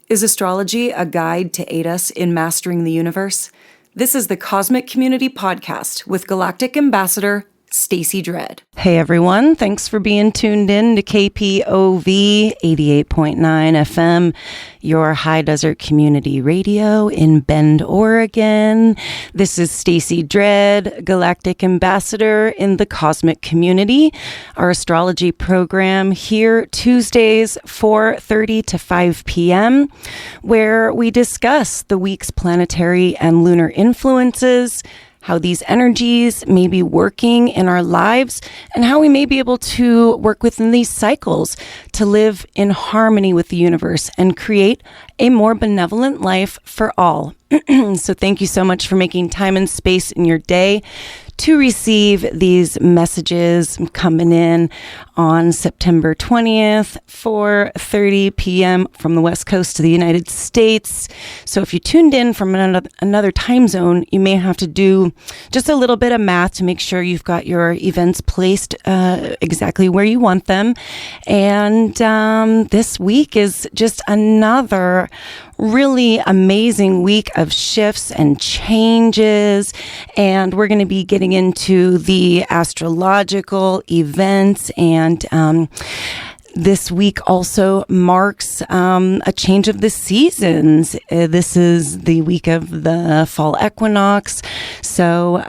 Is astrology a guide to aid us in mastering the universe? This is the Cosmic Community Podcast with Galactic Ambassador Stacey Dredd. Hey everyone, thanks for being tuned in to KPOV 88.9 FM, your high desert community radio in Bend, Oregon. This is Stacey Dredd, Galactic Ambassador in the Cosmic Community, our astrology program here Tuesdays 4:30 to 5 p.m., where we discuss the week's planetary and lunar influences, how these energies may be working in our lives, and how we may be able to work within these cycles to live in harmony with the universe and create a more benevolent life for all. So thank you so much for making time and space in your day to receive these messages coming in on September 20th, 4:30 p.m. from the West Coast to the United States. So if you tuned in from another time zone, you may have to do just a little bit of math to make sure you've got your events placed exactly where you want them. And this week is just another really amazing week of shifts and changes, and we're going to be getting into the astrological events, and this week also marks a change of the seasons. This is the week of the fall equinox. So,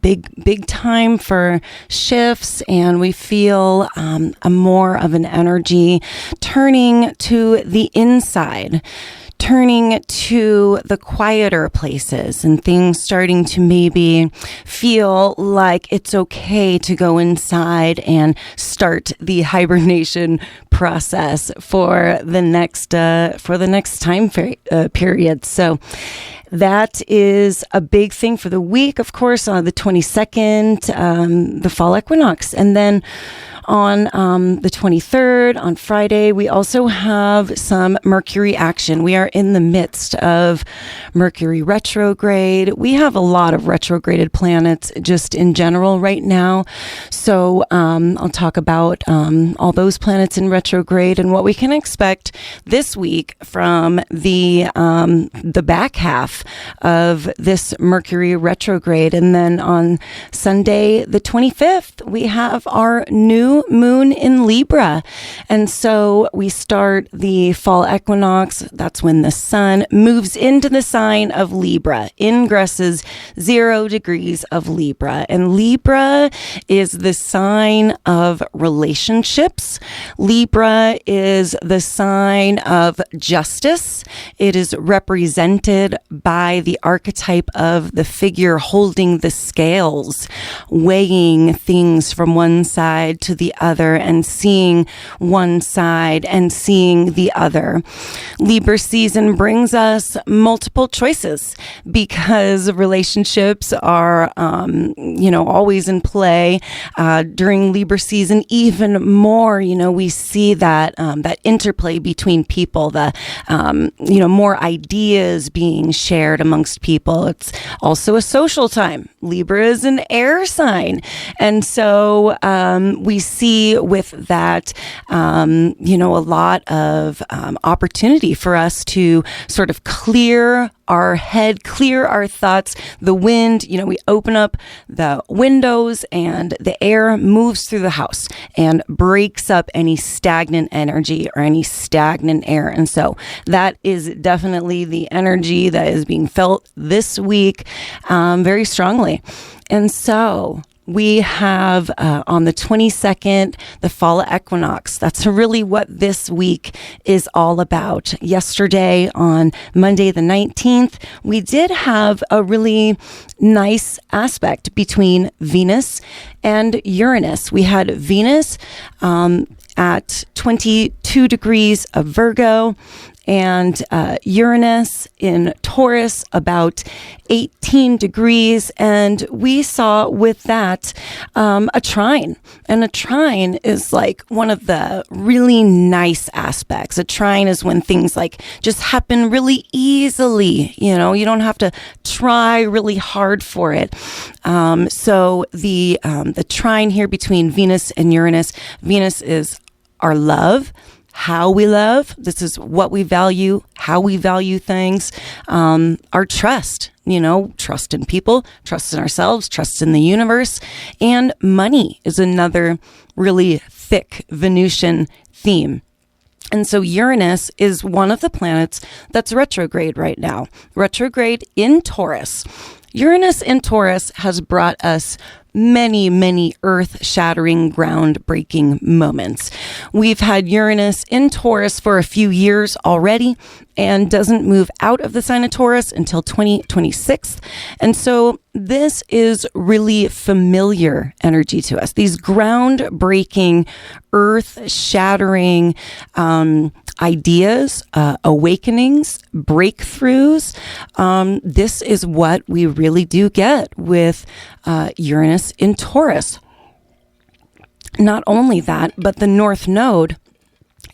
big time for shifts, and we feel a more of an energy turning to the inside, turning to the quieter places, and things starting to maybe feel like it's okay to go inside and start the hibernation process for the next time period. So that is a big thing for the week. Of course, on the 22nd, the fall equinox, and then on the 23rd, on Friday, we also have some Mercury action. We are in the midst of Mercury retrograde. We have a lot of retrograded planets just in general right now. So I'll talk about all those planets in retrograde and what we can expect this week from the back half of this Mercury retrograde. And then on Sunday, the 25th, we have our new moon in Libra. And so we start the fall equinox. That's when the sun moves into the sign of Libra, ingresses 0 degrees of Libra. And Libra is the sign of relationships. Libra is the sign of justice. It is represented by the archetype of the figure holding the scales, weighing things from one side to the other and seeing one side and seeing the other. Libra season brings us multiple choices because relationships are, always in play. During Libra season, even more, we see that interplay between people, more ideas being shared amongst people. It's also a social time. Libra is an air sign. And so we see with that, a lot of opportunity for us to sort of clear our head, clear our thoughts. The wind, we open up the windows and the air moves through the house and breaks up any stagnant energy or any stagnant air. And so that is definitely the energy that is being felt this week very strongly. And so we have on the 22nd, the fall equinox. That's really what this week is all about. Yesterday, on Monday the 19th, we did have a really nice aspect between Venus and Uranus. We had Venus at 22 degrees of Virgo, and Uranus in Taurus about 18 degrees. And we saw with that a trine. And a trine is like one of the really nice aspects. A trine is when things like just happen really easily. You don't have to try really hard for it. So the trine here between Venus and Uranus, Venus is our love, how we love. This is what we value, how we value things. Our trust, trust in people, trust in ourselves, trust in the universe. And money is another really thick Venusian theme. And so Uranus is one of the planets that's retrograde right now, retrograde in Taurus. Uranus in Taurus has brought us many, many earth-shattering, groundbreaking moments. We've had Uranus in Taurus for a few years already and doesn't move out of the sign of Taurus until 2026. And so this is really familiar energy to us. These groundbreaking, earth-shattering ideas, awakenings, breakthroughs. This is what we really do get with Uranus in Taurus. Not only that, but the North Node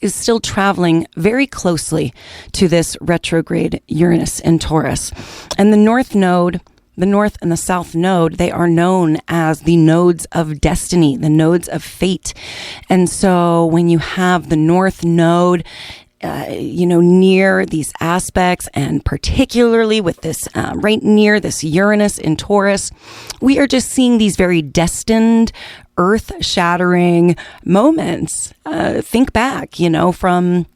is still traveling very closely to this retrograde Uranus in Taurus. And the North Node, the North and the South Node, they are known as the nodes of destiny, the nodes of fate. And so when you have the North Node, near these aspects, and particularly with this right near this Uranus in Taurus, we are just seeing these very destined, earth-shattering moments. Think back, from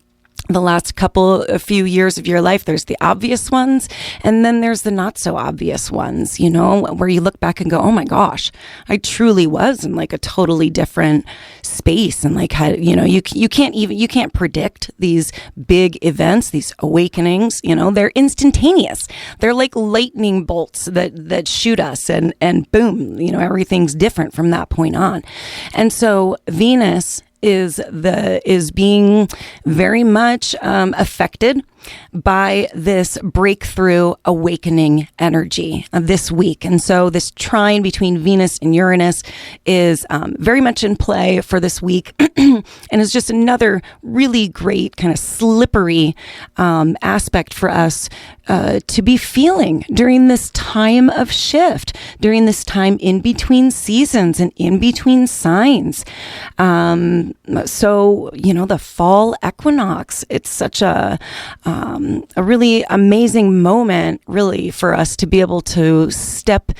the last a few years of your life. There's the obvious ones, and then there's the not so obvious ones, where you look back and go, oh my gosh, I truly was in like a totally different space. And like, you can't predict these big events, these awakenings, they're instantaneous. They're like lightning bolts that shoot us, and boom, everything's different from that point on. And so Venus is being very much affected by this breakthrough awakening energy this week. And so this trine between Venus and Uranus is very much in play for this week and is just another really great kind of slippery aspect for us to be feeling during this time of shift, during this time in between seasons and in between signs. So, the fall equinox, it's such a really amazing moment, really, for us to be able to stand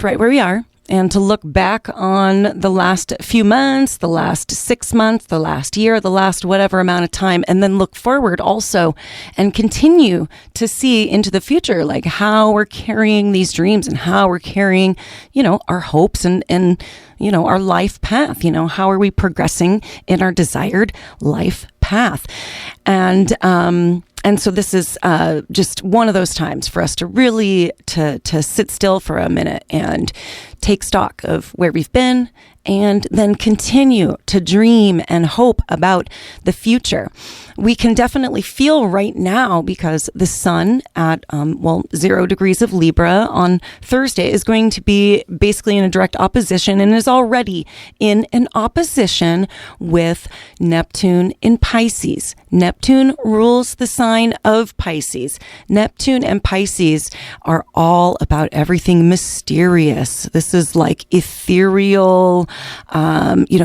right where we are and to look back on the last few months, the last 6 months, the last year, the last whatever amount of time, and then look forward also and continue to see into the future, like how we're carrying these dreams and how we're carrying, our hopes and our life path. How are we progressing in our desired life path? And so this is just one of those times for us to really to sit still for a minute and take stock of where we've been, and then continue to dream and hope about the future. We can definitely feel right now, because the sun at 0 degrees of Libra on Thursday is going to be basically in a direct opposition, and is already in an opposition with Neptune in Pisces. Neptune rules the sign of Pisces. Neptune and Pisces are all about everything mysterious. This is like ethereal,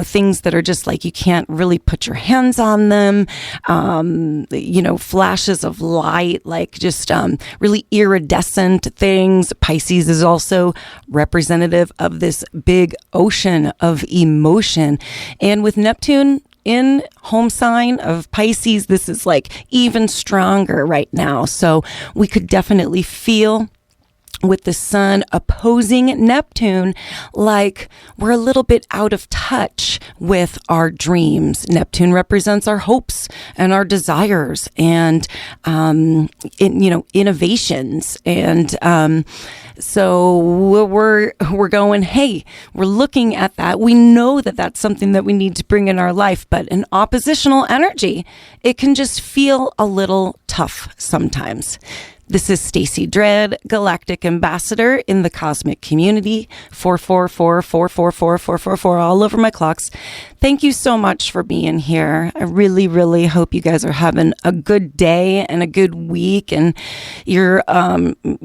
things that are just like you can't really put your hands on them. Flashes of light, like just really iridescent things. Pisces is also representative of this big ocean of emotion. And with Neptune in home sign of Pisces, this is like even stronger right now. So we could definitely feel, with the sun opposing Neptune, like we're a little bit out of touch with our dreams. Neptune represents our hopes and our desires and, innovations. And, so we're going, hey, we're looking at that. We know that that's something that we need to bring in our life, but an oppositional energy, it can just feel a little tough sometimes. This is Stacy Dread, Galactic Ambassador in the Cosmic Community. 444-444-444 all over my clocks. Thank you so much for being here. I really, really hope you guys are having a good day and a good week, and you're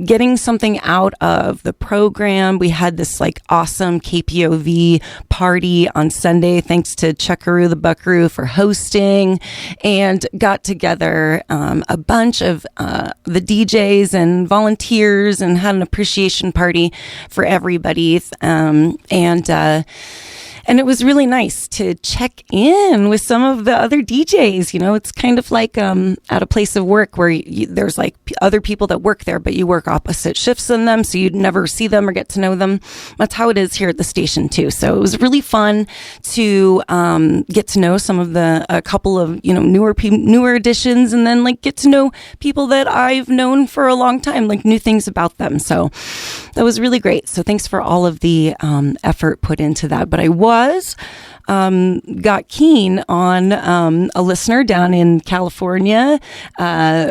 getting something out of the program. We had this awesome KPOV party on Sunday, thanks to Chuckaroo the Buckaroo for hosting, and got together a bunch of the DJs and volunteers and had an appreciation party for everybody. And it was really nice to check in with some of the other DJs. You know, it's kind of like at a place of work where there's other people that work there, but you work opposite shifts than them, so you'd never see them or get to know them. That's how it is here at the station too. So it was really fun to get to know some of a couple of newer additions, and then get to know people that I've known for a long time, new things about them. So that was really great. So thanks for all of the effort put into that. But I got keen on a listener down in California,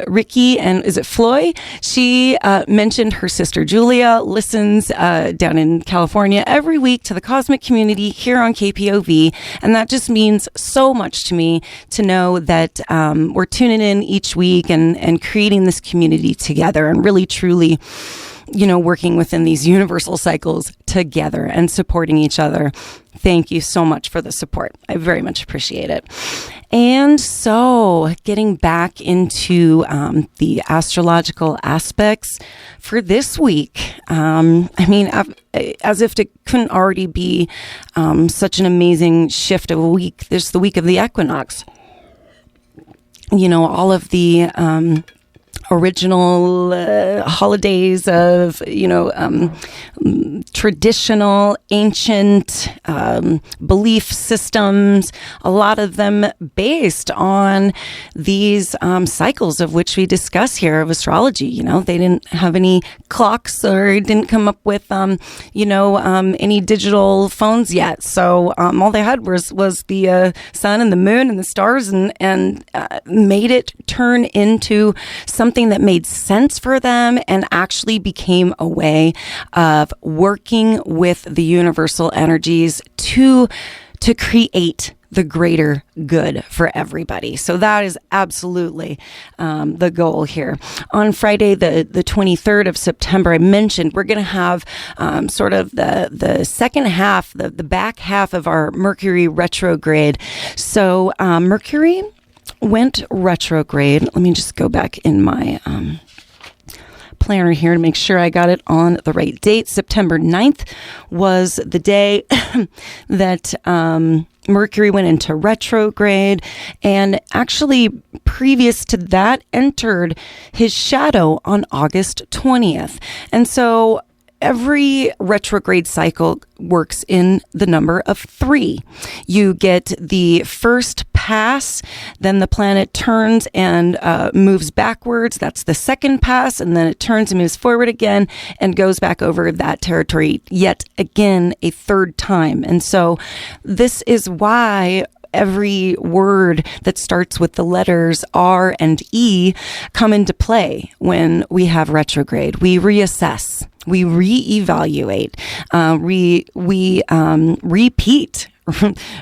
Ricky, and is it Floy? She mentioned her sister Julia listens down in California every week to the Cosmic Community here on KPOV, and that just means so much to me to know that we're tuning in each week and creating this community together, and really truly working within these universal cycles together and supporting each other. Thank you so much for the support. I very much appreciate it. And so getting back into the astrological aspects for this week, as if it couldn't already be such an amazing shift of a week. There's the week of the equinox. All of the original holidays of traditional ancient belief systems, a lot of them based on these cycles of which we discuss here of astrology. They didn't have any clocks or didn't come up with any digital phones yet, so all they had was the sun and the moon and the stars, and made it turn into something that made sense for them and actually became a way of working with the universal energies to create the greater good for everybody. So that is absolutely the goal here. On Friday, the 23rd of September, I mentioned we're going to have sort of the second half, the back half of our Mercury retrograde. So Mercury went retrograde. Let me just go back in my planner here to make sure I got it on the right date. September 9th was the day that Mercury went into retrograde, and actually previous to that entered his shadow on August 20th. And so every retrograde cycle works in the number of 3. You get the first pass, then the planet turns and moves backwards. That's the second pass, and then it turns and moves forward again and goes back over that territory yet again a third time. And so this is why every word that starts with the letters R and E come into play when we have retrograde. We reassess, we reevaluate, we repeat.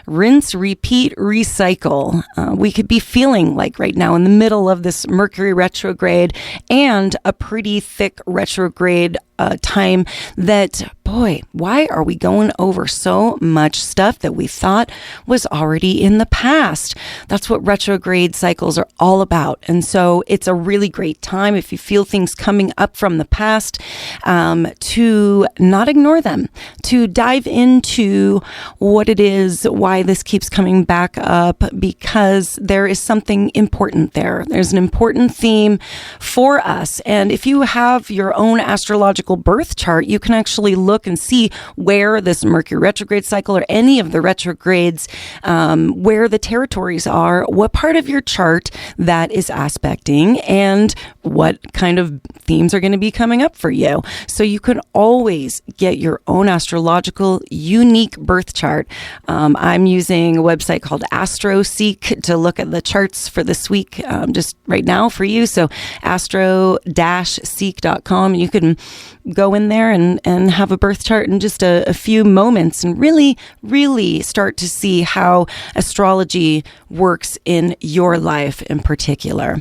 Rinse, repeat, recycle. We could be feeling like right now in the middle of this Mercury retrograde and a pretty thick retrograde time that, boy, why are we going over so much stuff that we thought was already in the past? That's what retrograde cycles are all about. And so it's a really great time if you feel things coming up from the past, to not ignore them, to dive into what it is, why this keeps coming back up, because there is something important there. There's an important theme for us. And if you have your own astrological birth chart, you can actually look and see where this Mercury retrograde cycle or any of the retrogrades, where the territories are, what part of your chart that is aspecting, and what kind of themes are going to be coming up for you. So you can always get your own astrological unique birth chart. I'm using a website called AstroSeek to look at the charts for this week, just right now for you. So astro-seek.com. You can go in there and have a birth chart in just a few moments and really, really start to see how astrology works in your life in particular.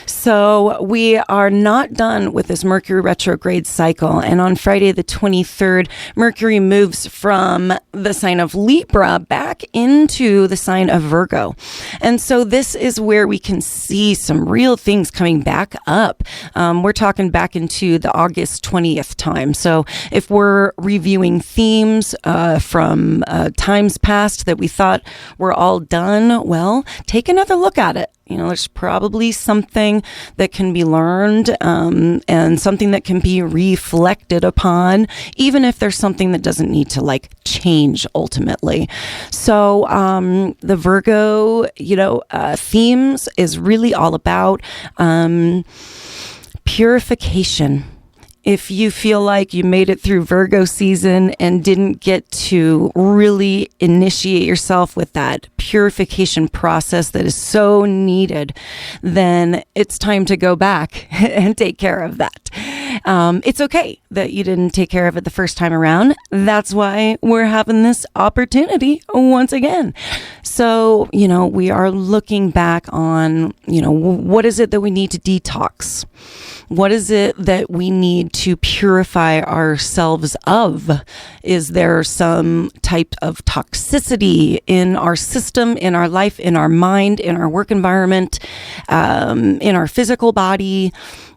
So we are not done with this Mercury retrograde cycle. And on Friday the 23rd, Mercury moves from the sign of Libra back into the sign of Virgo. And so this is where we can see some real things coming back up. We're talking back into the August 20th time. So if we're reviewing themes from times past that we thought were all done, well, take another look at it. There's probably something that can be learned and something that can be reflected upon, even if there's something that doesn't need to change ultimately. So the Virgo, themes is really all about purification. If you feel like you made it through Virgo season and didn't get to really initiate yourself with that purification process that is so needed, then it's time to go back and take care of that. It's okay that you didn't take care of it the first time around. That's why we're having this opportunity once again. So, we are looking back on, what is it that we need to detox? What is it that we need to purify ourselves of? Is there some type of toxicity in our system, in our life, in our mind, in our work environment, in our physical body?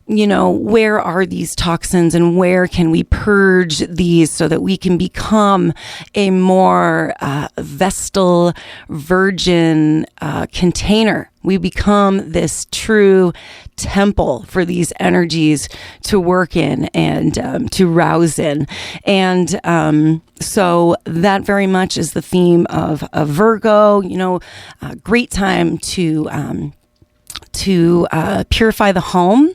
Where are these toxins and where can we purge these so that we can become a more vestal, virgin container? We become this true temple for these energies to work in and to rouse in. And so that very much is the theme of Virgo. A great time to purify the home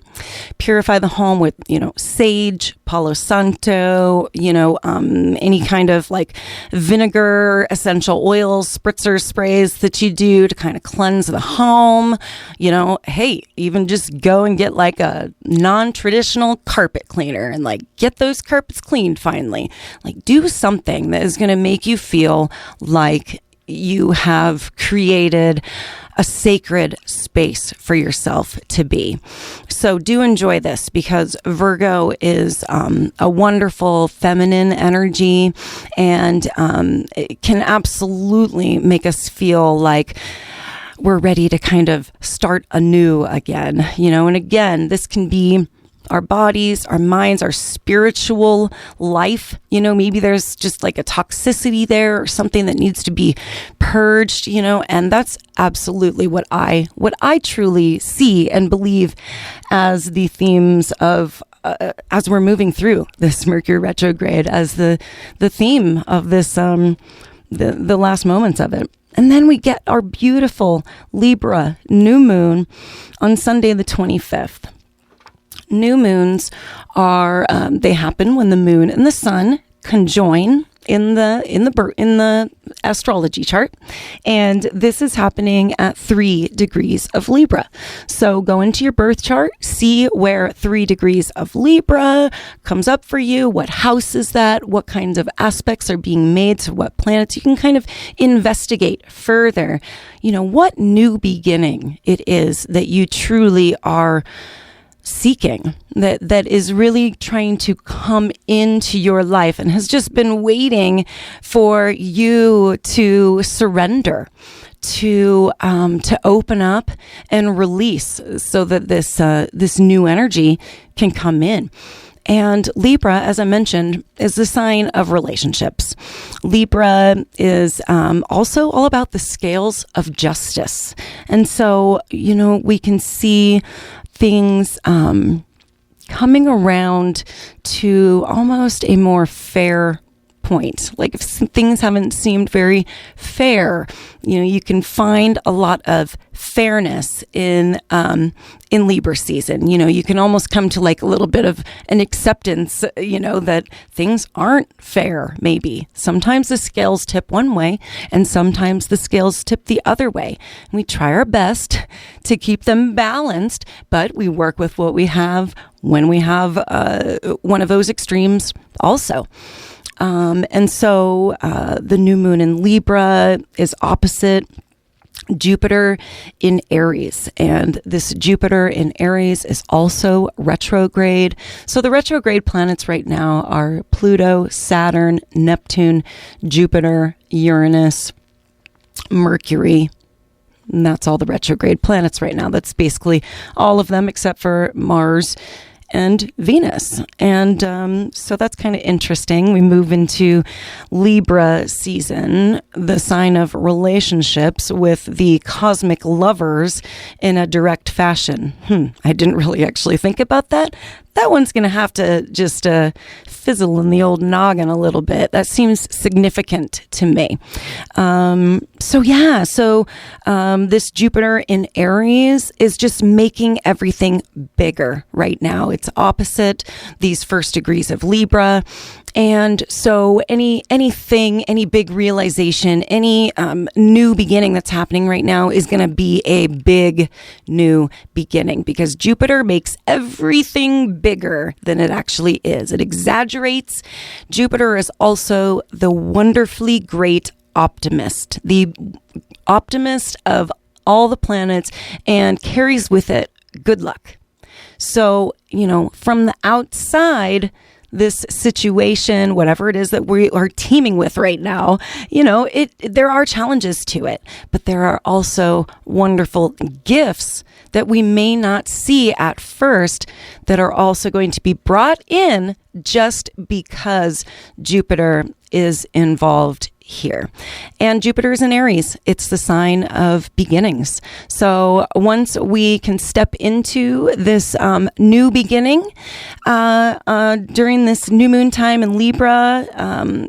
with, sage, Palo Santo, any kind of vinegar, essential oils, spritzer sprays that you do to kind of cleanse the home. Hey, even just go and get a non-traditional carpet cleaner and get those carpets cleaned finally. Do something that is going to make you feel like you have created a sacred space for yourself to be. So do enjoy this, because Virgo is a wonderful feminine energy, and it can absolutely make us feel like we're ready to kind of start anew again, and again, this can be our bodies, our minds, our spiritual life. Maybe there's just a toxicity there or something that needs to be purged, and that's absolutely what I truly see and believe as the themes of as we're moving through this Mercury retrograde, as the theme of this the last moments of it. And then we get our beautiful Libra new moon on Sunday the 25th. New moons are they happen when the moon and the sun conjoin in the astrology chart, and this is happening at 3 degrees of Libra. So go into your birth chart, see where 3 degrees of Libra comes up for you. What house is that? What kinds of aspects are being made to what planets? You can kind of investigate further, what new beginning it is that you truly are seeking, that is really trying to come into your life and has just been waiting for you to surrender, to open up and release, so that this new energy can come in. And Libra, as I mentioned, is the sign of relationships. Libra is also all about the scales of justice. And so, we can see things coming around to almost a more fair point. Like if things haven't seemed very fair, you can find a lot of fairness in Libra season. You can almost come to like a little bit of an acceptance, that things aren't fair, maybe. Sometimes the scales tip one way and sometimes the scales tip the other way. And we try our best to keep them balanced, but we work with what we have when we have one of those extremes also. And so the new moon in Libra is opposite Jupiter in Aries, and this Jupiter in Aries is also retrograde. So the retrograde planets right now are Pluto, Saturn, Neptune, Jupiter, Uranus, Mercury. And that's all the retrograde planets right now. That's basically all of them except for Mars and Venus. And so that's kind of interesting. We move into Libra season, the sign of relationships with the cosmic lovers in a direct fashion. I didn't really actually think about that. That one's going to have to just fizzle in the old noggin a little bit. That seems significant to me. So this Jupiter in Aries is just making everything bigger right now. It's opposite these first degrees of Libra. And so any big realization, any new beginning that's happening right now is going to be a big new beginning, because Jupiter makes everything bigger than it actually is. It exaggerates. Jupiter is also the wonderfully great optimist, the optimist of all the planets, and carries with it good luck. So, from the outside, this situation, whatever it is that we are teaming with right now, there are challenges to it, but there are also wonderful gifts that we may not see at first that are also going to be brought in just because Jupiter is involved here. And Jupiter is in Aries. It's the sign of beginnings. So once we can step into this new beginning during this new moon time in Libra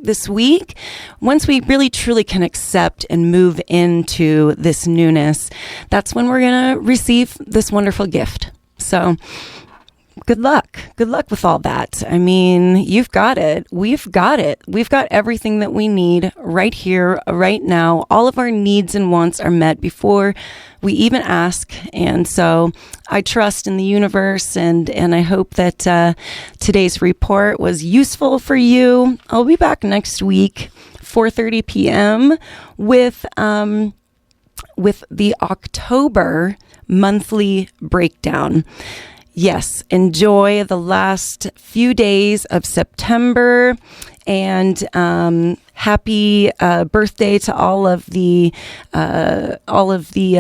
this week, once we really truly can accept and move into this newness, that's when we're going to receive this wonderful gift. So good luck. Good luck with all that. I mean, you've got it. We've got it. We've got everything that we need right here, right now. All of our needs and wants are met before we even ask. And so I trust in the universe, and I hope that today's report was useful for you. I'll be back next week, 4:30 p.m. with the October monthly breakdown. Yes, enjoy the last few days of September, and happy birthday to all of the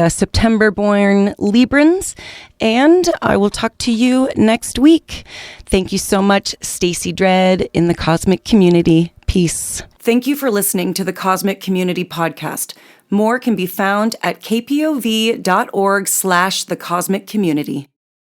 September-born Librans. And I will talk to you next week. Thank you so much, Stacey Dredd in the Cosmic Community. Peace. Thank you for listening to the Cosmic Community Podcast. More can be found at kpov.org/thecosmiccommunity.